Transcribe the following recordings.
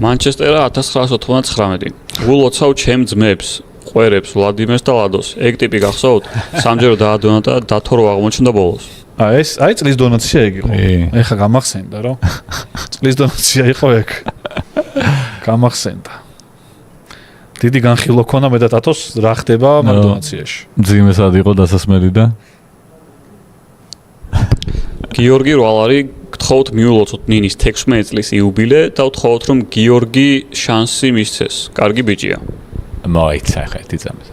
მანჩესტერა 1999. გულოცავ ჩემ ძმებს, ყვერებს, ვლადიმერს და ლადოს. ეგ ტიპი გახსოვთ? სამჯერ დაადონატა და დათო რო აღმოჩნდა ბოლოს. აი წლის დონაცია ეგ იყო. ეხა გამახსენდა რა. წლის დონაცია იყო ეგ. გამახსენდა. დიდი განხილვა ქონა მე და დათოს რა ხდება მაგდონაციაში. ძიმესად იყო დასასმელი და გიორგი რვალარი გთხოვთ მიულოცოთ ნინის 16 წლის იუბილე და ვთხოვთ რომ გიორგი შანსი მისცეს. კარგი ბიჭია. მოიცა ხა თიცამეს.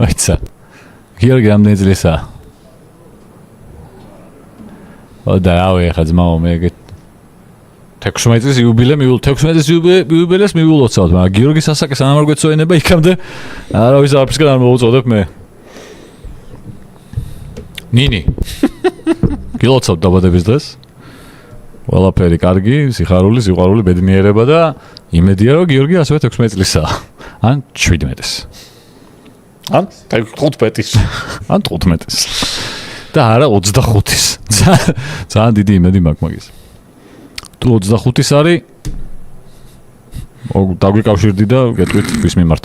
მოიცა. გიორგი ამდენი წლისა. და ავე ხა ძმაო მე 16 წლის იუბილე 16 წლის იუბილეს მიულოცავთ, მაგრამ გიორგი სასაკეს არ გვეცოენება იქამდე არავის არაფერსკენ არ მოუწოდებ მე. ნინი. გილოცავთ დაბადების დღეს. ყველაფერი კარგი, სიხარული, სიყვარული, ბედნიერება და იმედია რომ გიორგი ასევე 16 წლისაა. ან 17-ის. ან 15-ის. ან 15-ის. და არა 25-ის. ძალიან დიდი იმედი მაქვს მაგის. თუ 25-ის არის დაგვიკავშირდი და გეტყვით ვის მიმართ.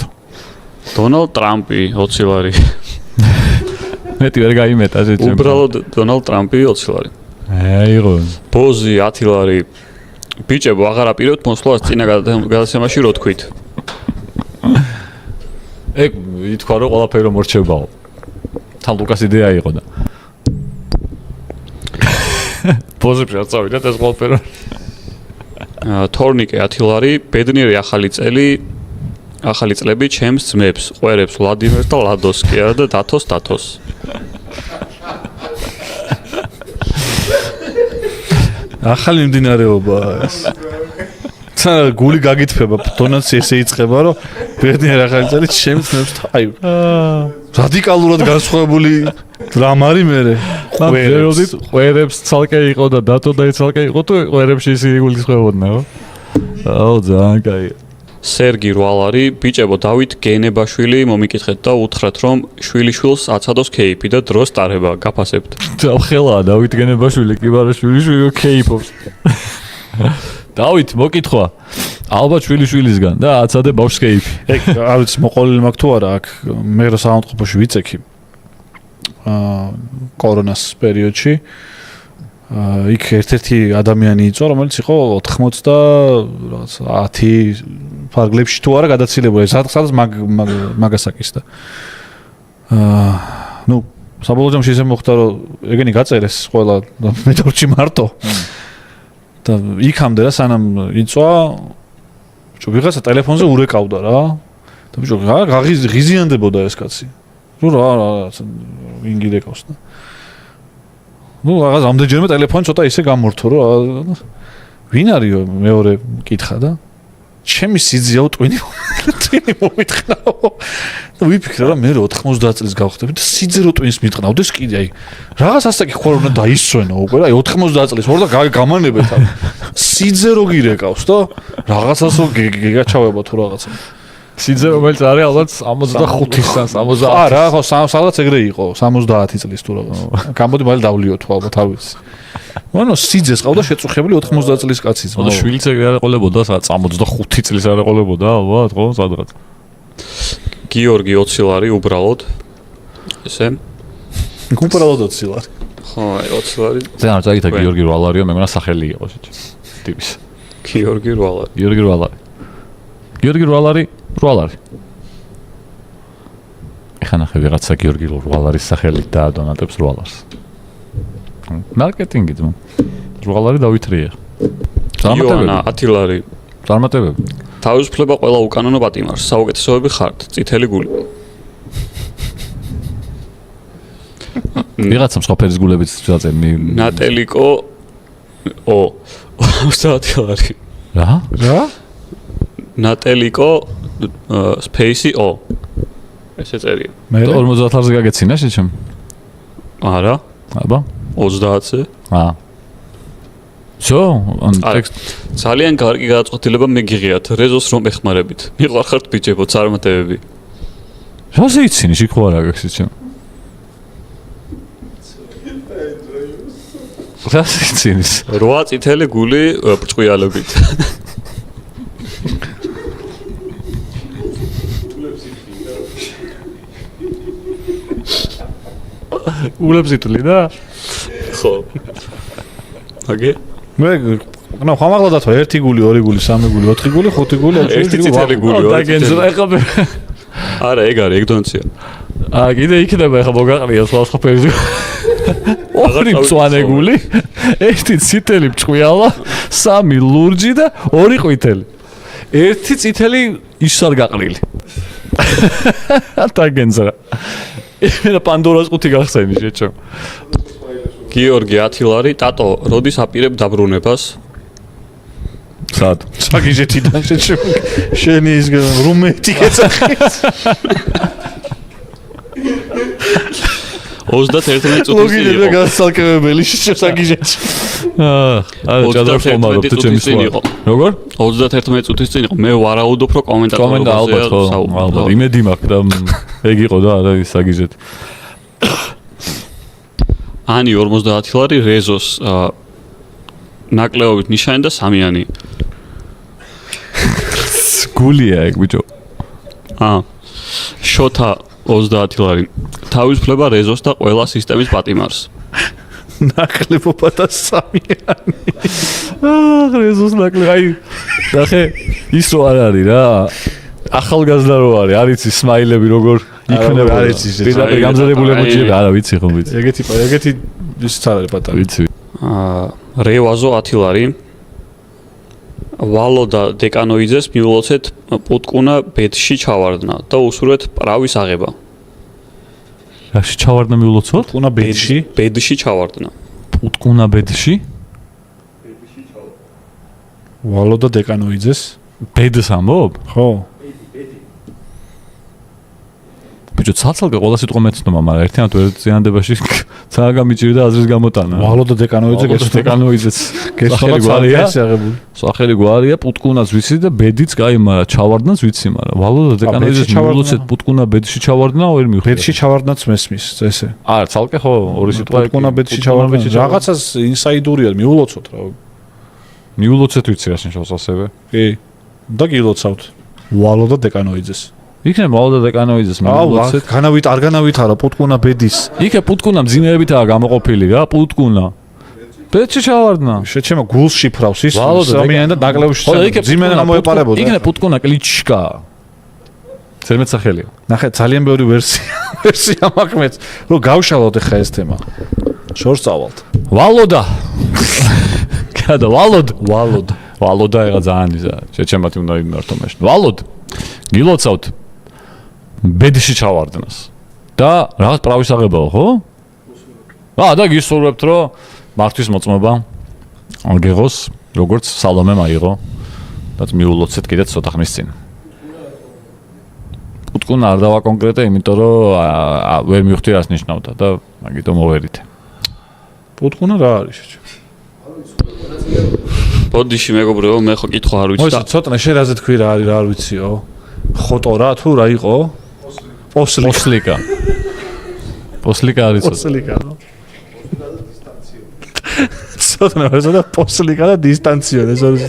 დონალდ ტრამპი 20 ლარი. მეტი ვერ გაიმეტა შეჭემ. უბრალოდ დონალდ ტრამპი 20 ლარი. აიღო. ბოზი 10 ლარი. ბიჭებო, აღარ აპირებთ მოსვლას წინა გადაცემაში რო თქვით. ეგ ითქვა რომ ყველაფერი რომ მორჩებაო. თან ლუკას იდეა იყო და. ბოზებში არ წავიდეთ ეს ყველაფერი. თორნიკე 10 ლარი, ბედნიერი ახალი წლები ჩემს ძმებს, ყვერებს, ვლადიმერს და ლადოს კი არა და დათოს. ახალი მიმდინარეობა ეს. ცა გული გაგითფება, დონაცია ესე იწყება, რომ ბედნიერი ახალი წელი ჩემს ძმებს აი. რადიკალურად განსხვავებული დრამარი მერე. ყვერებს ცალკე იყო და დათო და ცალკე იყო თუ ყვერებში ისე იგულისხმებოდნენ, ხო? აუ ძალიან კაი. სერგი რვალარი, ბიჭებო, დავით გენებაშვილი მომიკითხეთ და უთხრათ რომ შვილიშვილს აცადოს ქეიფი და დროს ტარება, გაფასებთ. ხელაა დავით გენებაშვილი, კი ბარა შვილიშვილი ქეიფობს. დავით მოკითხვა. ალბათ შვილიშვილისგან და აცადე ბავშვს ქეიფი. ეგ არ ვიცი მოყოლილი მაქვს თუ არა აქ მე რა საავადმყოფოში ვიწექი. კორონას პერიოდში იქ ერთ-ერთი ადამიანი იწვა, რომელიც იყო 90 ფარგლებში თუ არა გადაცილებული, სადაც მაგასაკის და ნუ საბოლოო ჯამში ისე მოხდა, რომ ეგენი გაწერეს ყველა მე დორჩი მარტო და იქამდე რა სანამ იწვა ბიჭო ვიღაცა ტელეფონზე ურეკავდა რა და ბიჭო ღიზიანდებოდა ეს კაცი ნუ რა ინგილეკავს და ნუ რაღაც ამდენჯერმე ტელეფონი ცოტა ისე გამორთო რომ ვინ არისო მეორე მკითხა და ჩემი სიძიაო ტვინი მომიტყნაო და ვიფიქრე რა მე 90 წლის გავხდები და სიძირო ტვინს მიტყნავდეს კიდე აი რაღაც ასაკი ხო უნდა დაისვენო უკვე რა 90 წლის ვარ და გამანებეთ სიძირო გირეკავს და რაღაცასო გიგაჩავება თუ რაღაცა სიძე რომელიც არის ალბათ 65-ის 60 არა ხო სადაც ეგრე იყო 70 წლის თუ რაღაც გამოდი მალე დავლიო თუ ალბათ არ ვიცი ანუ სიძეს ყავდა შეწუხებული 90 წლის კაციც და შვილიც ეგრე არ ეყოლებოდა 65 წლის არ ეყოლებოდა ალბათ ხო სადღაც გიორგი 20 ლარი უბრალოდ ესე უბრალოდ 20 ლარი ხო 20 ლარი ზენა წაითა გიორგი რვალარიო მე მგონა სახელი იყო შეჭ ტიპის გიორგი რვალარი გიორგი რვალარი ეხლა ნახე ვიღაცა გიორგი რვალარის სახელით დაადონატებს რვალარს მარკეტინგი ძმა რვალარი დავითრია იოანა 10 ლარი წარმატებები თავისუფლება ყველა უკანონო პატიმარს საუკეთესოები ხართ წითელი გული ვიღაცა მსხაფერის გულებით წაწემი ნატელიკო 30 ლარი რა ნატელიკო სპეისი ესე წერია მე 50 ლარზე გაგეცინა შეჩემ არა აბა 30-ზე შო ტექსტ ძალიან კარგი გადაწყვეტილება მეგიღიათ რეზოს რომ ეხმარებით მიყვარხართ ბიჭებო წარმატებები რა შეიცინი შიქوارა გექსიჩემ რა შეიცინის 8 წითელი გული ბრჭყვიალებით გულებს იტვლი და ხო. აგე? მე ნუ ხამაღლა დათო 1 გული, 2 გული, 3 გული, 4 გული, 5 გული, 1 წითელი გული. და გენძრა ეხლა არა, ეგ არის, ეგ დონცია. კიდე იქნება ეხლა მოგაყრია სხვა ფერზე. ორი მწვანე გული, 1 წითელი მჭყვიალა, 3 ლურჯი და 2 ყვითელი. 1 წითელი ის არ გაყრილი. და გენძრა. მე პანდორას ყუთი გახსენი შეჭო. გიორგი ათილარი, ტატო, როდის აპირებ დაბრუნებას? სად? საგიჟეთიდან შეჭო. შენი ის რუმეიტი გეცახეთ. 31 წუთი ლოგინები გასალკევებელი საგიჟეთში. არა, ჭადრებს ხომარო თუ ჩემი სხვა. როგორ? 31 წუთის წინ იყო. მე ვარაუდობ, რომ კომენტატორობაზეა საუბარი. ალბათ, იმედი მაქვს და ეგ იყო და არა ის საგიჟეთი. ანი 50 ლარი რეზოს ნაკლეობით ნიშანი და სამიანი. გულია ეგ ბიჭო. შოთა 30 ლარი. თავისუფლება რეზოს და ყველა სისტემის პატიმარს. ნაკლებობა და სამიანი. რეზოს ნაკლები. აი, ნახე, ის რო არ არის რა. ახალგაზრდა რო არის, არ იცი სმაილები როგორ იქნება. არ იცი ეს. პირდაპირ გამზადებული ემოჯიები, არა ვიცი ხო ვიცი. ეგეთი ის არის პატარა. ვიცი. რევაზო 10 ლარი. ვალო და დეკანოიძეს მიულოცეთ პუტკუნა ბედში ჩავარდნა და უსურვეთ პრავის აღება. რაში ჩავარდნა მიულოცოთ? პუტკუნა ბედში? ბედში ჩავარდნა. პუტკუნა ბედში? ვალო და დეკანოიძეს? ბედს ამბობ? ხო. ბიჭო, ცალ-ცალკე ყველა სიტყვა მეცნობა, მაგრამ ერთიანად ვერ ზიანდებაში ცაა გამიჭირდა აზრის გამოტანა. ვალო და დეკანოიძე დეკანოიძეს გესწრება გვარია. აღებული. სახელი გვარია, პუტკუნას ვიცი და ბედიც კაი, მაგრამ ჩავარდნას ვიცი, მაგრამ ვალო და დეკანოიძეს მიულოცეთ პუტკუნა ბედში ჩავარდნა ვერ მივხვდი. ბედში ჩავარდნაც მესმის ესე. არა, ცალკე ხო ორი სიტყვა პუტკუნა ბედში ჩავარდნა. რაღაცას ინსაიდურია მიულოცოთ რა. მიულოცეთ ვიცი რა შეშავს ასევე. კი. და გილოცავთ. ვალო და დეკანოიძეს. იქნება ვალო და დეკანოიძეს მიულოცეთ. არ განავითარა პუტკუნა ბედის. იქე პუტკუნა მძიმეებითაა გამოყოფილი რა, პუტკუნა. ბედში ჩავარდნა. შეჩემა გულს შიფრავს ის სამიანი და ნაკლებში მძიმე გამოეპარებოდა. იქნება პუტკუნა კლიჩკა. ზერმეც სახელია. ნახე, ძალიან ბევრი ვერსია მაქვს მეც, რომ გავშალოთ ახლა ეს თემა. შორს წავალთ. ვალოდა. კადა ვალოდა ეგა ძალიან იზა. შეჩემათი უნდა იმართო მაშინ. ვალოდ. გილოცავთ. ბედში ჩავარდნას. და რაღაც პრავის აღებაო, ხო? და გისურვებთ, რომ მართვის მოწმობა გეღოს, როგორც სალომემ აიღო. და მიულოცეთ კიდე ცოტა ხნის წინ. პუტკუნა არ დავაკონკრეტე, იმიტომ რომ ვერ მივხვდი რას ნიშნავდა და მაგიტომ მოვერიდე. პუტკუნა რა არის? ბოდიში მეგობრებო, მე ხო კითხვა არ ვიცი და ცოტა შენ რაზე თქვი რა არის, რა არ ვიციო? ხოტორა თუ რა იყო? პოსლიკა. პოსლიკა არის ცოტა. პოსლიკა. ცოტა რა და პოსლიკა და დისტანციონი ეს არის.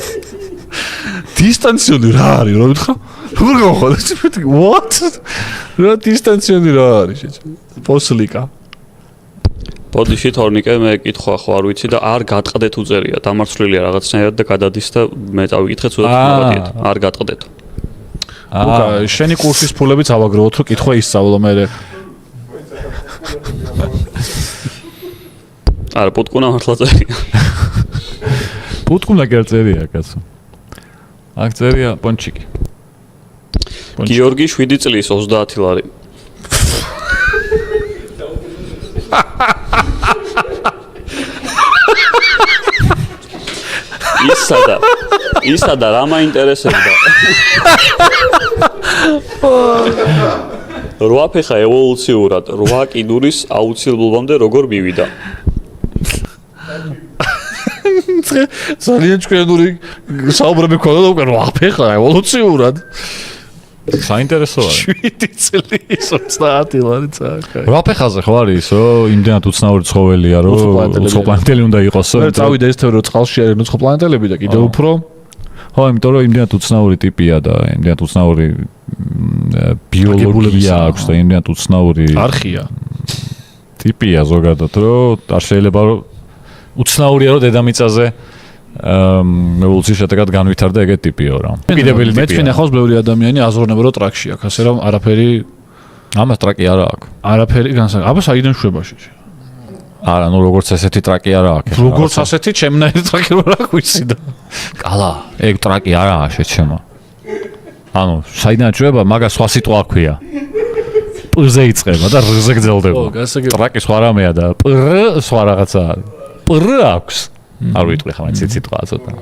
დისტანციონი რა არის? რა ვთქვა? როგორ გავხვალე? What? რა დისტანციონი რა არის? პოსლიკა. ბოდიში თორნიკე მე კითხვა ხო არ ვიცი და არ გატყდეთ უწერია, დამარცვლილია რაღაცნაირად და გადადის და მე წავიკითხეთ სულ დავადიეთ. არ გატყდეთ. შენი კურსის ფულებიც ავაგროვოთ, რომ კითხვა ისწავლო მე. არა, პუტკუნა მართლა წერია. პუტკუნა კი არ წერია, კაცო. აქ წერია პონჩიკი. გიორგი 7 წლის 30 ლარი. ისადა რა მაინტერესებდა. 8 ფეხა ევოლუციურად 8 კიდურის აუცილებლობამდე როგორ მივიდა? ძალიან ჭკვიანური საუბრები ქონდა და უკვე 8 ფეხა ევოლუციურად. საინტერესო არის. 7 წლის 30 ლარი წააკა. რა ფეხაზე ხო არის ისო, იმდენად უცნაური ცხოველია, რომ უცხოპლანეტელი უნდა იყოსო. მე წავიდა ეს თეორია, რომ წყალში არის უცხოპლანეტელები და კიდევ უფრო. ხო, იმიტომ რომ იმდენად უცნაური ტიპია და იმდენად უცნაური ბიოლოგია აქვს და იმდენად უცნაური არხია. ტიპია ზოგადად, რომ არ შეიძლება რომ უცნაურია რომ დედამიწაზე ევოლუციის შედეგად განვითარდა ეგეთი ტიპიო რა. კიდებელი ტიპია. მე თქვენ ახავს ბევრი ადამიანი აზროვნება რომ ტრაკში აქვს, ასე რომ არაფერი ამას ტრაკი არა აქვს. არაფერი განსაკუთრებით. აბა საიდან შვებაში? არა, ნუ როგორც ესეთი ტრაკი არა აქვს. როგორც ასეთი ჩემნაირი ტრაკი რა ვიცი და. კალა, ეგ ტრაკი არაა შეჩემა. ანუ საიდან ჭრება, მაგას სხვა სიტყვა აქვია. პრზე იწყება და რზე გრძელდება. ტრაკი სხვა რამეა და პრ სხვა რაღაცაა. პრ აქვს. არ ვიტყვი ხა მაინც სიტყვა ცოტა.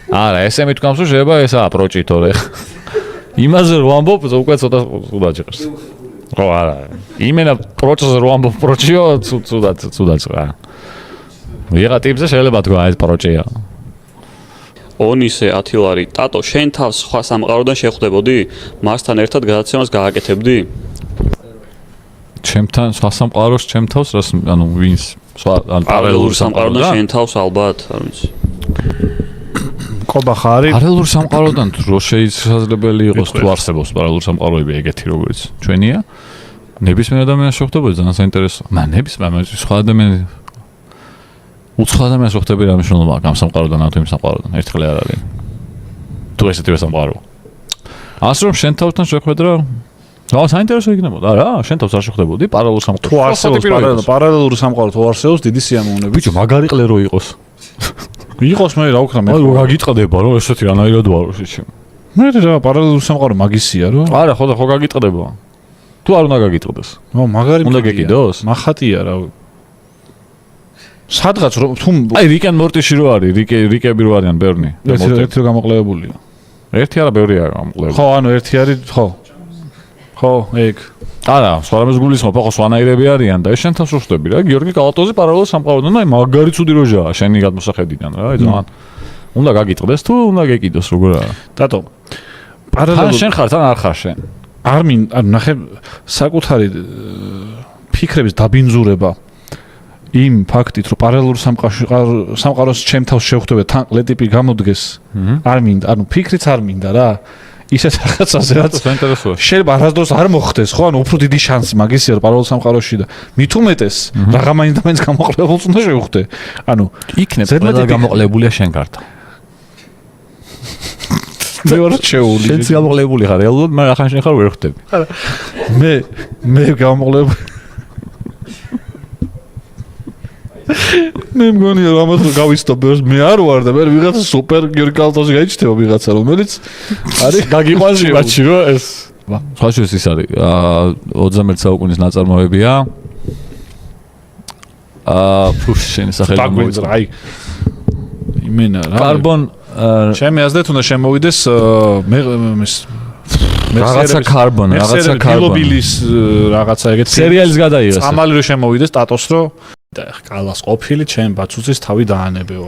არა, ესე მithქვამს რომ შეიძლება ესაა პროჭიტორე. იმაზე რო ამბობ, უკვე ცოტა უძაჭერს. ხო არა. იმენა პროჭზე რო ამბობ პროჭიო, ცუდაც რა. ვიღა ტიპზე შეიძლება თქვა ეს პროჭია. ონისე ათილარი, ტატო, შენ თავს სხვა სამყაროდან შეხვდებოდი? მასთან ერთად გადაცემას გააკეთებდი? ჩემთან სხვა სამყაროს ჩემ თავს რას ანუ ვინს სხვა ან პარალელურ სამყაროდან შენ თავს ალბათ, არ ვიცი. ყობა ხარი? პარალელურ სამყაროდან რო შეიძლება იყოს თუ არსებობს პარალელურ სამყაროები ეგეთი როგორც ჩვენია? ნებისმიერ ადამიანს შეხვდებოდი ძალიან საინტერესოა. ნებისმიერ სხვა ადამიანი უცხო ადამიანს შეხვდები რა მნიშვნელობა აქვს ამ სამყაროდან ან თუ იმ სამყაროდან ერთხელ არ არის. თუ ესეთივე სამყარო. ასე რომ შენ თავთან შეხვედრა საინტერესო იქნებოდა რა შენ თავს არ შეხვდებოდი პარალელურ სამყაროში თუ არსებობს პარალელური სამყარო თუ არსებობს დიდი სიამოვნებით ბიჭო მაგარი ყლე რო იყოს იყოს მე რა ვქნა მე აი გაგიტყდება რომ ესეთი რანაირად ვარო შეჩემ მე რა პარალელური სამყარო მაგისია რო არა ხო გაგიტყდება თუ არ უნდა გაგიტყდეს ნო მაგარი უნდა გეკიდოს მახატია რა სადღაც რომ თუ აი რიკენ მორტიში რო არის რიკები რო არიან ბერნი ერთი რო გამოყლებებულია ერთი არა ბევრია გამოყლებული ხო ანუ ერთი არის ხო ეგ არა სხვა რამეს გულისხმობ ხო სვანაირები არიან და ეს შენ თავს ვხვდები რა გიორგი კალატოზი პარალელურ სამყაროდან აი მაგარი ცუდი როჟაა შენი გადმოსახედიდან რა აი ძალიან უნდა გაგიტყდეს თუ უნდა გეკიდოს როგორ არა დატო პარალელურ შენ ხარ თან არ ხარ შენ არ ანუ ნახე საკუთარი ფიქრების დაბინძურება იმ ფაქტით რომ პარალელურ სამყაროს ჩემ თავს შევხვდები თან ყლეტიპი გამოდგეს არ მინდა ანუ ფიქრიც არ მინდა რა ისეთ რაღაცაზე რაც საინტერესოა შეიძლება არასდროს არ მოხდეს ხო ანუ უფრო დიდი შანსი მაგისია პარალელურ სამყაროში და მით უმეტეს რაღა მაინც და მაინც გამოყლებულს უნდა შევხვდე ანუ იქნებ ყველა გამოყლებულია შენ გარდა მე ვარ შეეული შენც გამოყლებული ხარ რეალურად მაგრამ ახლა შენ ხარ ვერ ხვდები მე გამოყლებული მე მგონია რომ ამას გავისტოპებს მე არ ვარ და მე ვიღაცა სუპერ გიორგი კალტოზი გაიჩნდება ვიღაცა რომელიც არის გაგიყვანს მათში რომ ეს სხვაშორის ის არის 21 საუკუნის ნაწარმოებია შენი სახელი გამოვიდა აი იმენა რა კარბონ ჩემი აზრით უნდა შემოვიდეს რაღაცა კარბონ დილობილის რაღაცა ეგეთ სერიალის გადაიღეს წამალი რომ შემოვიდეს ტატოს რო და კალას ყოფილი ჩემ ბაცუცის თავი დაანებეო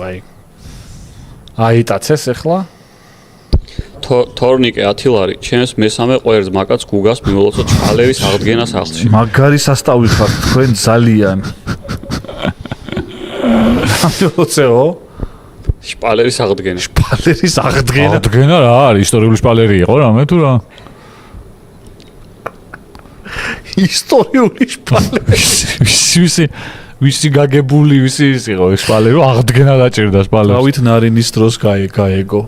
აი ტაცეს ახლა თორნიკე ათილარი ჩემს მესამე ყვერს მაკაც გუგას მიულოცო ჩალერის აღდგენას სახლში მაგარი სასტავი ხარ თქვენ ძალიან ამბოცეო შპალერის აღდგენა აღდგენა რა არის ისტორიული შპალერი იყო რა მე თუ რა ისტორიული შპალერი ვისი გაგებული ვისი ის იყო ეს შპალერი რომ აღდგენა დაჭირდა შპალერს დავით ნარინის დროს გაეგო